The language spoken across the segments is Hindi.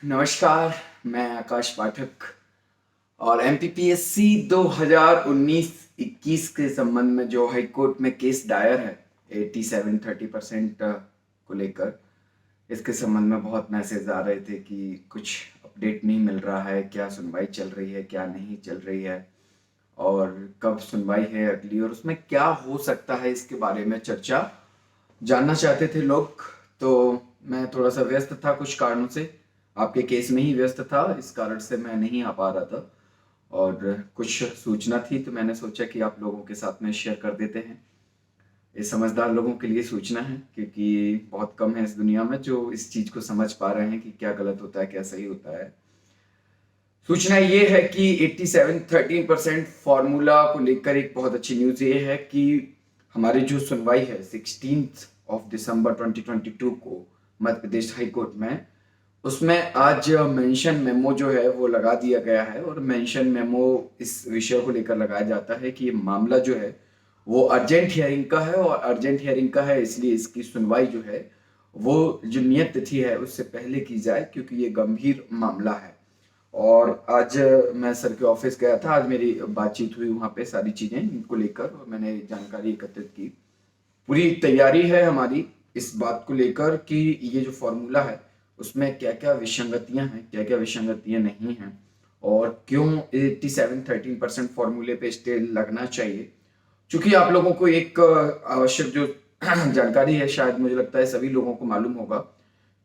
नमस्कार। मैं आकाश पाठक और एमपीपीएससी 2019-21 के संबंध में जो हाई कोर्ट में केस दायर है 87-30% को लेकर, इसके संबंध में बहुत मैसेज आ रहे थे कि कुछ अपडेट नहीं मिल रहा है, क्या सुनवाई चल रही है, क्या नहीं चल रही है और कब सुनवाई है अगली और उसमें क्या हो सकता है, इसके बारे में चर्चा जानना चाहते थे लोग। तो मैं थोड़ा सा व्यस्त था कुछ कारणों से, आपके केस में ही व्यस्त था, इस कारण से मैं नहीं आ पा रहा था और कुछ सूचना थी तो मैंने सोचा कि आप लोगों के साथ में शेयर कर देते हैं। ये समझदार लोगों के लिए सूचना है क्योंकि बहुत कम है इस दुनिया में जो इस चीज को समझ पा रहे हैं कि क्या गलत होता है क्या सही होता है। सूचना ये है कि 87-13% फॉर्मूला को लेकर एक बहुत अच्छी न्यूज ये है कि हमारी जो सुनवाई है 16 दिसंबर 2022 को मध्य प्रदेश हाई कोर्ट में, उसमें आज मेंशन मेमो जो है वो लगा दिया गया है और मेंशन मेमो इस विषय को लेकर लगाया जाता है कि ये मामला जो है वो अर्जेंट हियरिंग का है और अर्जेंट हियरिंग का है इसलिए इसकी सुनवाई जो है वो जो नियत तिथि है उससे पहले की जाए क्योंकि ये गंभीर मामला है। और आज मैं सर के ऑफिस गया था, आज मेरी बातचीत हुई वहाँ पे सारी चीजें इनको लेकर और मैंने जानकारी एकत्रित की। पूरी तैयारी है हमारी इस बात को लेकर कि ये जो फॉर्मूला है उसमें क्या क्या विसंगतियां हैं, क्या क्या विसंगतियां नहीं हैं और क्यों 87-13% फॉर्मूले पे स्टे लगना चाहिए। क्योंकि आप लोगों को एक आवश्यक जो जानकारी है, शायद मुझे लगता है सभी लोगों को मालूम होगा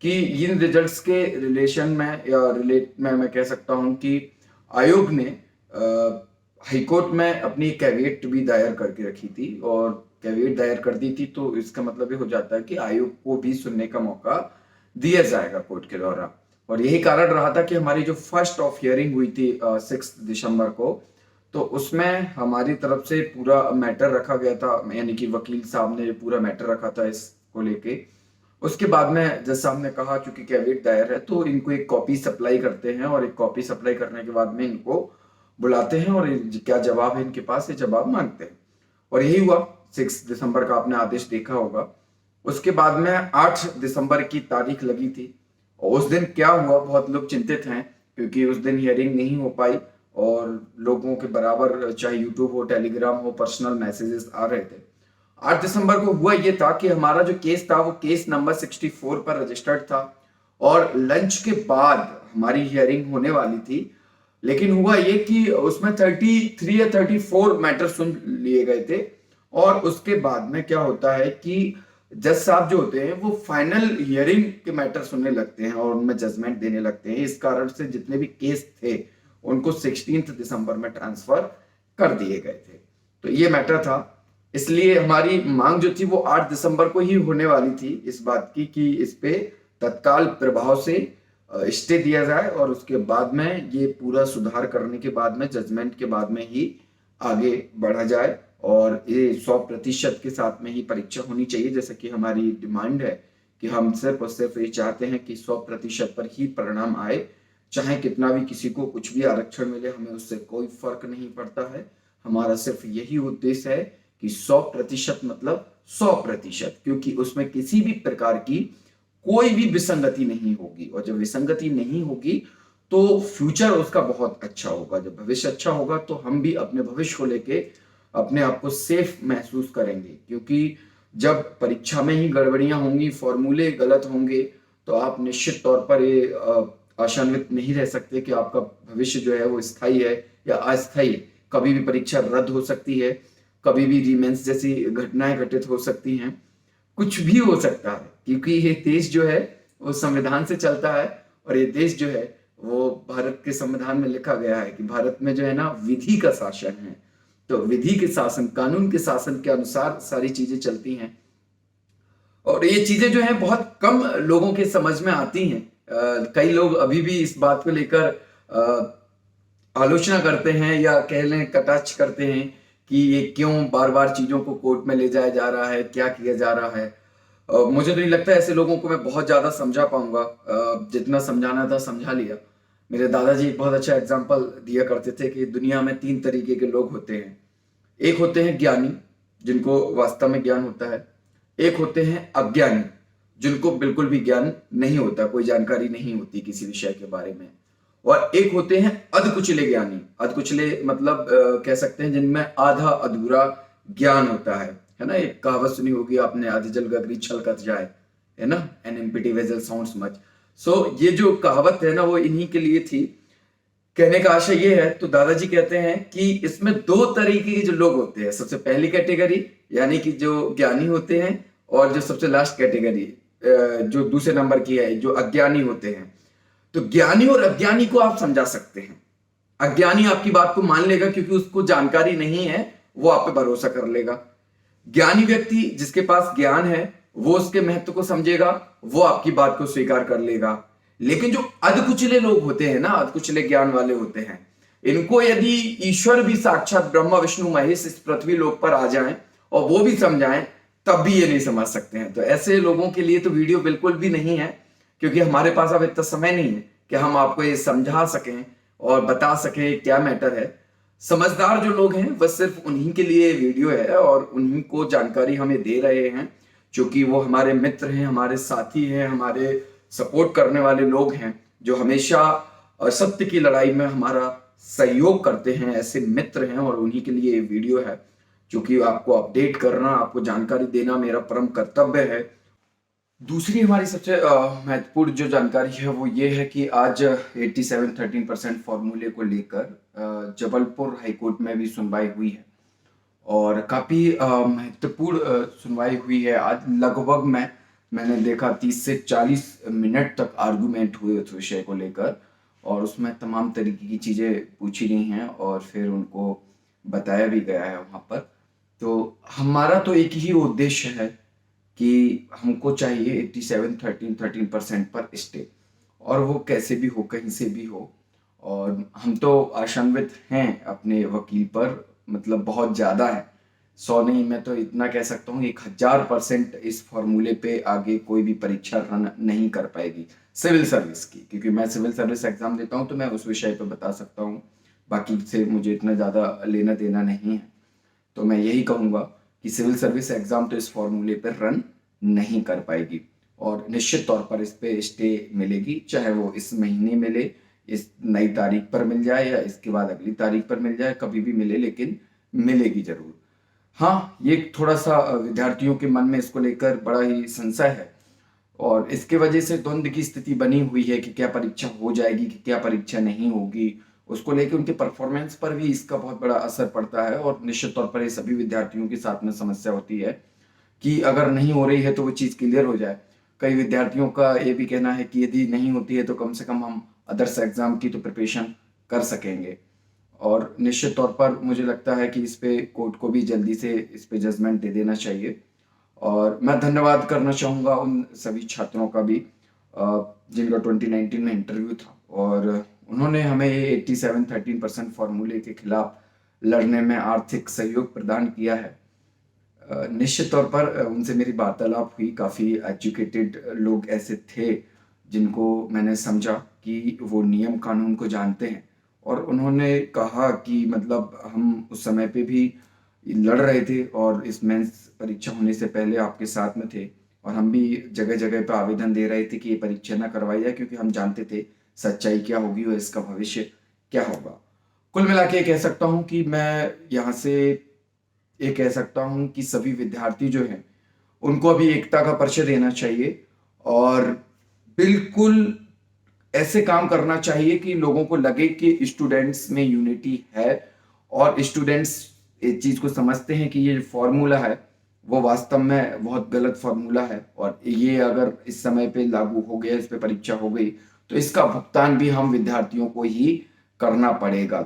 कि इन रिजल्ट्स के रिलेशन में या रिलेट में मैं कह सकता हूं कि आयोग ने हाईकोर्ट में अपनी कैविएट भी दायर करके रखी थी और कैविएट दायर कर दी थी तो इसका मतलब ये हो जाता है कि आयोग को भी सुनने का मौका दिया जाएगा कोर्ट के द्वारा। और यही कारण रहा था कि हमारी जो फर्स्ट ऑफ हियरिंग हुई थी 6 दिसंबर को, तो उसमें हमारी तरफ से पूरा मैटर रखा गया था, यानी कि वकील साहब ने पूरा मैटर रखा था इसको लेके। उसके बाद में जज साहब ने कहा क्योंकि कैविएट दायर है तो इनको एक कॉपी सप्लाई करते हैं और एक कॉपी सप्लाई करने के बाद में इनको बुलाते हैं और क्या जवाब है इनके पास, ये जवाब मांगते हैं। और यही हुआ, 6 दिसंबर का आपने आदेश देखा होगा। उसके बाद में 8 दिसंबर की तारीख लगी थी और उस दिन क्या हुआ, बहुत लोग चिंतित हैं क्योंकि उस दिन हियरिंग नहीं हो पाई और लोगों के बराबर चाहे यूट्यूब हो, टेलीग्राम हो, पर्सनल मैसेजेस आ रहे थे। 8 दिसंबर को हुआ ये था कि हमारा जो केस था वो केस नंबर 64 पर रजिस्टर्ड था और लंच के बाद हमारी हियरिंग होने वाली थी। लेकिन हुआ ये कि उसमें 33 या 34 मैटर सुन लिए गए थे और उसके बाद में क्या होता है कि जज साहब जो होते हैं वो फाइनल हियरिंग के मैटर सुनने लगते हैं और उनमें जजमेंट देने लगते हैं। इस कारण से जितने भी केस थे उनको 16 दिसंबर में ट्रांसफर कर दिए गए थे। तो ये मैटर था, इसलिए हमारी मांग जो थी वो 8 दिसंबर को ही होने वाली थी इस बात की कि इस पे तत्काल प्रभाव से स्टे दिया जाए और उसके बाद में ये पूरा सुधार करने के बाद में जजमेंट के बाद में ही आगे बढ़ा जाए और ये 100% के साथ में ही परीक्षा होनी चाहिए, जैसे कि हमारी डिमांड है कि हम सिर्फ और सिर्फ ये चाहते हैं कि 100% पर ही परिणाम आए। चाहे कितना भी किसी को कुछ भी आरक्षण मिले, हमें उससे कोई फर्क नहीं पड़ता है। हमारा सिर्फ यही उद्देश्य है कि 100% मतलब 100%, क्योंकि उसमें किसी भी प्रकार की कोई भी विसंगति नहीं होगी और जब विसंगति नहीं होगी तो फ्यूचर उसका बहुत अच्छा होगा। जब भविष्य अच्छा होगा तो हम भी अपने भविष्य को लेके अपने आप को सेफ महसूस करेंगे, क्योंकि जब परीक्षा में ही गड़बड़ियां होंगी, फॉर्मूले गलत होंगे, तो आप निश्चित तौर पर ये आशान्वित नहीं रह सकते कि आपका भविष्य जो है वो स्थायी है या अस्थायी। कभी भी परीक्षा रद्द हो सकती है, कभी भी रीमेंस जैसी घटनाएं घटित हो सकती हैं, कुछ भी हो सकता है, क्योंकि ये देश जो है वो संविधान से चलता है और ये देश जो है वो भारत के संविधान में लिखा गया है कि भारत में जो है ना विधि का शासन है। तो विधि के शासन, कानून के शासन के अनुसार सारी चीजें चलती हैं और ये चीजें जो है बहुत कम लोगों के समझ में आती हैं। कई लोग अभी भी इस बात को लेकर आलोचना करते हैं या कह लें कटाक्ष करते हैं कि ये क्यों बार बार चीजों को कोर्ट में ले जाया जा रहा है, क्या किया जा रहा है। मुझे तो नहीं लगता ऐसे लोगों को मैं बहुत ज्यादा समझा पाऊंगा, जितना समझाना था समझा लिया। मेरे दादाजी एक बहुत अच्छा एग्जाम्पल दिया करते थे कि दुनिया में 3 तरीके के लोग होते हैं। एक होते हैं ज्ञानी, जिनको वास्तव में ज्ञान होता है। एक होते हैं अज्ञानी, जिनको बिल्कुल भी ज्ञान नहीं होता, कोई जानकारी नहीं होती किसी विषय के बारे में। और एक होते हैं अधकुचले ज्ञानी। अधकुचले मतलब कह सकते हैं जिनमें आधा अधूरा ज्ञान होता है ना। एक कहावत सुनी होगी आपने, आधी जल गगरी छलकत जाए, है ना, an empty vessel sounds much. So ये जो कहावत है ना वो इन्हीं के लिए थी। कहने का आशय ये है, तो दादाजी कहते हैं कि इसमें दो तरीके के जो लोग होते हैं, सबसे पहली कैटेगरी यानी कि जो ज्ञानी होते हैं, और जो सबसे लास्ट कैटेगरी जो दूसरे नंबर की है, जो अज्ञानी होते हैं। तो ज्ञानी और अज्ञानी को आप समझा सकते हैं। अज्ञानी आपकी बात को मान लेगा क्योंकि उसको जानकारी नहीं है, वो आप पे भरोसा कर लेगा। ज्ञानी व्यक्ति जिसके पास ज्ञान है वो उसके महत्व को समझेगा, वो आपकी बात को स्वीकार कर लेगा। लेकिन जो अधकुचले लोग होते हैं ना, अधकुचले ज्ञान वाले होते हैं, इनको यदि ईश्वर भी साक्षात ब्रह्मा विष्णु महेश इस पृथ्वी लोक पर आ जाएं और वो भी समझाएं, तब भी ये नहीं समझ सकते हैं। तो ऐसे लोगों के लिए तो वीडियो बिल्कुल भी नहीं है, क्योंकि हमारे पास अब इतना समय नहीं है कि हम आपको ये समझा सकें और बता सकें क्या मैटर है। समझदार जो लोग हैं बस सिर्फ उन्हीं के लिए वीडियो है और उन्हीं को जानकारी हमें दे रहे हैं, क्योंकि वो हमारे मित्र हैं, हमारे साथी हैं, हमारे सपोर्ट करने वाले लोग हैं, जो हमेशा सत्य की लड़ाई में हमारा सहयोग करते हैं। ऐसे मित्र हैं और उन्हीं के लिए ये वीडियो है, क्योंकि आपको अपडेट करना, आपको जानकारी देना मेरा परम कर्तव्य है। दूसरी हमारी सबसे महत्वपूर्ण जो जानकारी है वो ये है कि आज 87-13% फॉर्मूले को लेकर जबलपुर हाईकोर्ट में भी सुनवाई हुई है, और काफ़ी महत्वपूर्ण सुनवाई हुई है आज। लगभग मैंने देखा 30 से 40 मिनट तक आर्गूमेंट हुए उस विषय को लेकर, और उसमें तमाम तरीके की चीज़ें पूछी गई हैं और फिर उनको बताया भी गया है वहाँ पर। तो हमारा तो एक ही उद्देश्य है कि हमको चाहिए 87-13% पर स्टे, और वो कैसे भी हो, कहीं से भी हो। और हम तो आशान्वित हैं अपने वकील पर, मतलब बहुत ज़्यादा है। 100 नहीं, मैं तो इतना कह सकता हूँ 1000% इस फॉर्मूले पे आगे कोई भी परीक्षा रन नहीं कर पाएगी सिविल सर्विस की, क्योंकि मैं सिविल सर्विस एग्जाम देता हूँ तो मैं उस विषय पे बता सकता हूँ, बाकी से मुझे इतना ज़्यादा लेना देना नहीं है। तो मैं यही कहूँगा कि सिविल सर्विस एग्जाम तो इस फॉर्मूले पर रन नहीं कर पाएगी, और निश्चित तौर पर इस पे स्टे मिलेगी, चाहे वो इस महीने मिले, इस नई तारीख पर मिल जाए, या इसके बाद अगली तारीख पर मिल जाए, कभी भी मिले, लेकिन मिलेगी जरूर। हाँ, ये थोड़ा सा विद्यार्थियों के मन में इसको लेकर बड़ा ही संशय है, और इसके वजह से द्वंद्व की स्थिति बनी हुई है कि क्या परीक्षा हो जाएगी कि क्या परीक्षा नहीं होगी। उसको लेकर उनके परफॉर्मेंस पर भी इसका बहुत बड़ा असर पड़ता है, और निश्चित तौर पर ये सभी विद्यार्थियों के साथ में समस्या होती है कि अगर नहीं हो रही है तो वो चीज़ क्लियर हो जाए। कई विद्यार्थियों का ये भी कहना है कि यदि नहीं होती है तो कम से कम हम अदर्स एग्जाम की तो प्रिपरेशन कर सकेंगे। और निश्चित तौर पर मुझे लगता है कि इस पे कोर्ट को भी जल्दी से इस पे जजमेंट दे देना चाहिए। और मैं धन्यवाद करना चाहूँगा उन सभी छात्रों का भी जिनका 2019 में इंटरव्यू था, और उन्होंने हमें ये 87-13% फॉर्मूले के खिलाफ लड़ने में आर्थिक सहयोग प्रदान किया है। निश्चित तौर पर उनसे मेरी वार्तालाप हुई, काफ़ी एजुकेटेड लोग ऐसे थे जिनको मैंने समझा कि वो नियम कानून को जानते हैं, और उन्होंने कहा कि मतलब हम उस समय पे भी लड़ रहे थे और इस मेंस परीक्षा होने से पहले आपके साथ में थे, और हम भी जगह जगह पे आवेदन दे रहे थे कि ये परीक्षा ना करवाई जाए, क्योंकि हम जानते थे सच्चाई क्या होगी और इसका भविष्य क्या होगा। कुल मिला के कह सकता हूँ कि मैं यहाँ से ये कह सकता हूँ कि सभी विद्यार्थी जो हैं उनको अभी एकता का परिचय देना चाहिए, और बिल्कुल ऐसे काम करना चाहिए कि लोगों को लगे कि स्टूडेंट्स में यूनिटी है, और स्टूडेंट्स इस चीज़ को समझते हैं कि ये फॉर्मूला है वो वास्तव में बहुत गलत फॉर्मूला है, और ये अगर इस समय पे लागू हो गया, इस पे परीक्षा हो गई, तो इसका भुगतान भी हम विद्यार्थियों को ही करना पड़ेगा।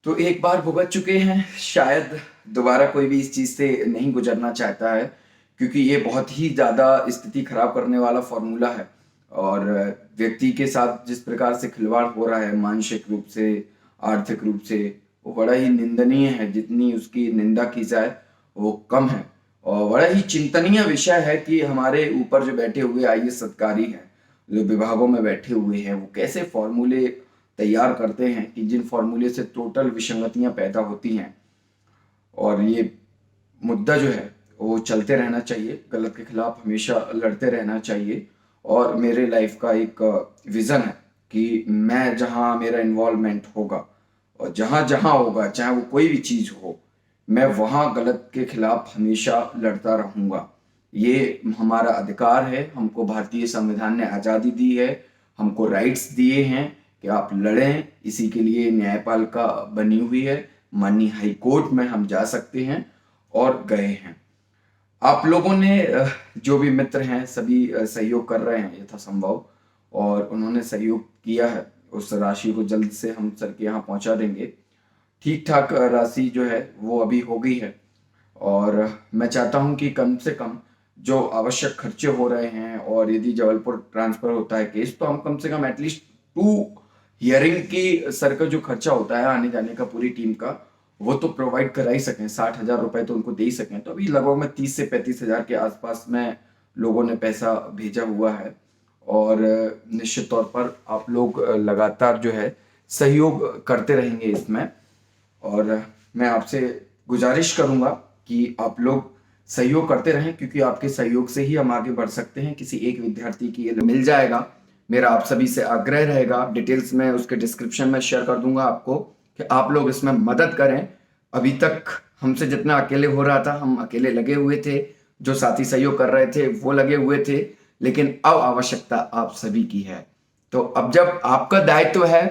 तो एक बार भुगत चुके हैं, शायद दोबारा कोई भी इस चीज़ से नहीं गुजरना चाहता है, क्योंकि ये बहुत ही ज़्यादा स्थिति खराब करने वाला फॉर्मूला है, और व्यक्ति के साथ जिस प्रकार से खिलवाड़ हो रहा है मानसिक रूप से, आर्थिक रूप से, वो बड़ा ही निंदनीय है। जितनी उसकी निंदा की जाए वो कम है, और बड़ा ही चिंतनीय विषय है कि हमारे ऊपर जो बैठे हुए आईएएस अधिकारी हैं, जो विभागों में बैठे हुए हैं, वो कैसे फॉर्मूले तैयार करते हैं कि जिन फॉर्मूले से टोटल विसंगतियां पैदा होती हैं। और ये मुद्दा जो है वो चलते रहना चाहिए, गलत के खिलाफ हमेशा लड़ते रहना चाहिए। और मेरे लाइफ का एक विज़न है कि मैं जहाँ मेरा इन्वॉल्वमेंट होगा और जहाँ जहाँ होगा, चाहे वो कोई भी चीज़ हो, मैं वहाँ गलत के खिलाफ हमेशा लड़ता रहूँगा। ये हमारा अधिकार है, हमको भारतीय संविधान ने आज़ादी दी है, हमको राइट्स दिए हैं कि आप लड़ें। इसी के लिए न्यायपालिका बनी हुई है, माननीय हाई कोर्ट में हम जा सकते हैं और गए हैं। आप लोगों ने जो भी मित्र हैं सभी सहयोग कर रहे हैं यथासंभव, और उन्होंने सहयोग किया है। उस राशि को जल्द से हम सर के यहाँ पहुँचा देंगे। ठीक ठाक राशि जो है वो अभी हो गई है, और मैं चाहता हूं कि कम से कम जो आवश्यक खर्चे हो रहे हैं, और यदि जबलपुर ट्रांसफर होता है केस, तो हम कम से कम एटलीस्ट 2 हियरिंग की सर का जो खर्चा होता है आने जाने का पूरी टीम का, वो तो प्रोवाइड करा ही सकें। 60,000 रुपए तो उनको दे ही सकें। तो अभी लगभग में 30 से 35,000 के आसपास में लोगों ने पैसा भेजा हुआ है, और निश्चित तौर पर आप लोग लगातार जो है सहयोग करते रहेंगे इसमें। और मैं आपसे गुजारिश करूंगा कि आप लोग सहयोग करते रहें, क्योंकि आपके सहयोग से ही हम आगे बढ़ सकते हैं। किसी एक विद्यार्थी की ये मिल जाएगा, मेरा आप सभी से आग्रह रहेगा। डिटेल्स में उसके डिस्क्रिप्शन में शेयर कर दूंगा आपको कि आप लोग इसमें मदद करें। अभी तक हमसे जितना अकेले हो रहा था, हम अकेले लगे हुए थे, जो साथी सहयोग कर रहे थे वो लगे हुए थे, लेकिन अब आवश्यकता आप सभी की है। तो अब जब आपका दायित्व है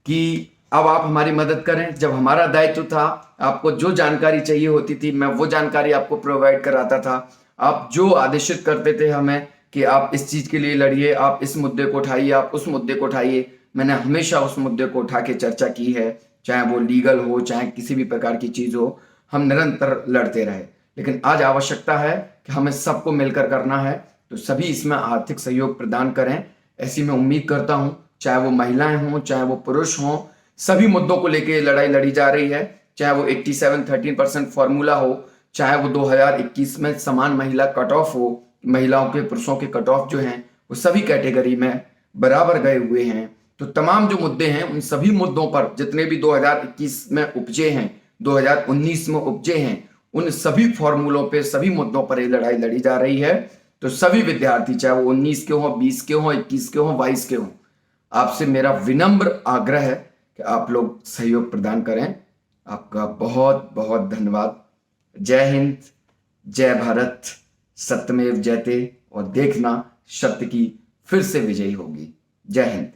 कि अब आप हमारी मदद करें, जब हमारा दायित्व था आपको जो जानकारी चाहिए होती थी मैं वो जानकारी आपको प्रोवाइड कराता था, आप जो आदेशित करते थे हमें कि आप इस चीज के लिए लड़िए, आप इस मुद्दे को उठाइए, आप उस मुद्दे को उठाइए, मैंने हमेशा उस मुद्दे को उठा के चर्चा की है। चाहे वो लीगल हो, चाहे किसी भी प्रकार की चीज हो, हम निरंतर लड़ते रहे। लेकिन आज आवश्यकता है कि हमें सबको मिलकर करना है, तो सभी इसमें आर्थिक सहयोग प्रदान करें। ऐसी मैं उम्मीद करता हूं, चाहे वो महिलाएं हों, चाहे वो पुरुष हों, सभी मुद्दों को लेकर लड़ाई लड़ी जा रही है। चाहे वो 87-13% फॉर्मूला हो, चाहे वो 2021 में समान महिला कट ऑफ हो, महिलाओं के पुरुषों के कट ऑफ जो हैं वो सभी कैटेगरी में बराबर गए हुए हैं। तो तमाम जो मुद्दे हैं उन सभी मुद्दों पर जितने भी 2021 में उपजे हैं, 2019 में उपजे हैं, उन सभी फॉर्मूलों पे, सभी मुद्दों पर ये लड़ाई लड़ी जा रही है। तो सभी विद्यार्थी, चाहे वो 19 के हों, 20 के हों, 21 के हों, 22 के हों, आपसे मेरा विनम्र आग्रह है कि आप लोग सहयोग प्रदान करें। आपका बहुत बहुत धन्यवाद। जय हिंद, जय भारत, सत्यमेव जयते, और देखना सत्य की फिर से विजयी होगी। जय हिंद।